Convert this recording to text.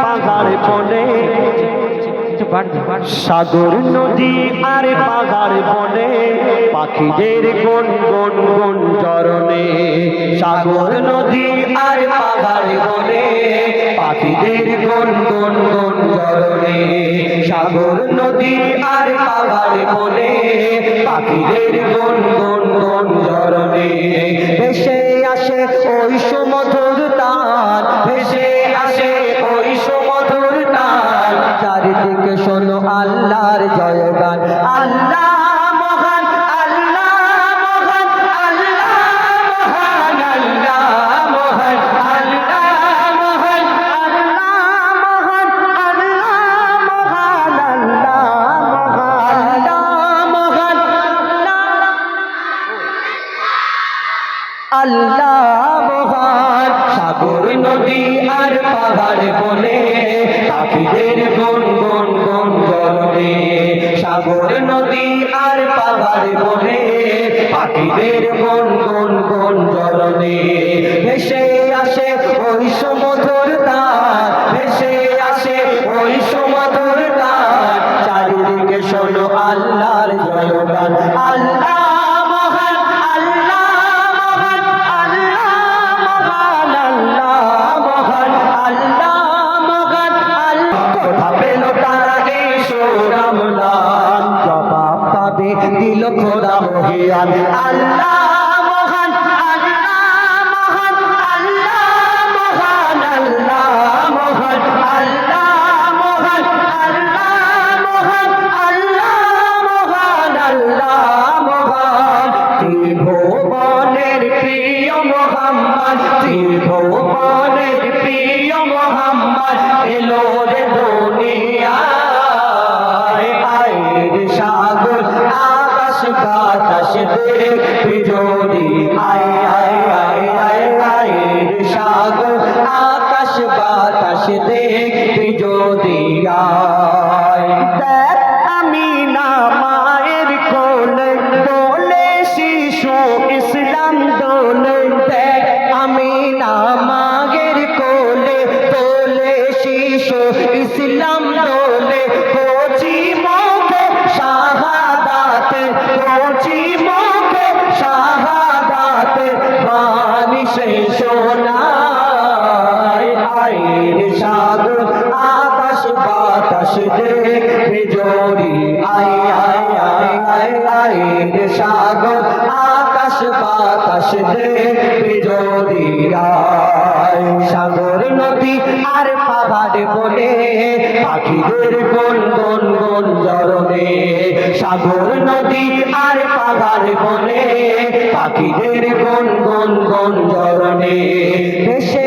পাহাড় বনে, সাগর নদী আর পাহাড় বনে, পাখিদের গুন গুন গুন চরণে। সাগর নদী আর পাহাড় বনে, পাখিদের গুন গুন গুন চরণে। সাগর নদী আর পাহাড় বনে, পাখিদের গুন গুন গুন চরণে। ভেসে আসে ওই সুমধুর তান, ভেসে আসে ওই সুমধুর তান, চারিদিকে শোনো আল্লাহর জয়গান। আল্লাহ মহান, আল্লাহ মহান, আল্লাহ মহান, আল্লাহ মহান, আল্লাহ মহান, আল্লাহ মহান, আল্লাহ মহান, আল্লাহ মহান, আল্লাহ মহান। সাগর নদী আর পাহাড় বনে, পাখিদের গুন গুন গুন চরণে। সাগর নদী আর পাহাড় বনে, পাখিদের গুন গুন গুন চরণে। ভেসে আসে ওই সুমধুর তান, ভেসে আসে ওই সুমধুর তান, চারিদিকে শোনো আল্লাহর জয়গান। আল্লাহ মহান, আল্লাহ মহান, আল্লাহ মহান, আল্লাহ মহান, আল্লাহ মহান, আল্লাহ। কথা পেল তারা এই সুরাম নাম, জবাব পাবে দিল খোদা মহিয়ান। আল্লাহ মহান, আল্লাহ মহান, আল্লাহ মহান, আল্লাহ মহান, আল্লাহ মহান, আল্লাহ মহান, আল্লাহ মহান, আল্লাহ মহান। ত্রিভুবনের প্রিয় মোহাম্মদ, ত্রিভুবনের প্রিয় মোহাম্মদ এলো রে দুনিয়ায়। আয়ের সাগর আকাশ বাতাস দেখবি যদি, আয় আয় আয় আয় আয়ের সাগর আকাশ বাতাস দেখবি যদি আয়। দেখ আমিনা মায়ের কোলে দোলে শিশু ইসলাম দোলে, দেখ আমিনা মায়ের কোলে দোলে শিশু ইসলাম দোলে। কচি মুখে শাহাদাতে, কচি মুখে শাহাদাতে বাণী সেই শোনায়। আয়ের সাগর আকাশ বাতাস দেখবি যদি, আয় আয় আয় আয় আয়ের সাগর আকাশ বাতাস দেখবি যদি আয়। সাগর নদী আর পাহাড় বনে, পাখিদের গুন গুন গুন চরণে। সাগর নদী আর পাহাড় বনে, পাখিদের গুন গুন গুন চরণে। ভেসে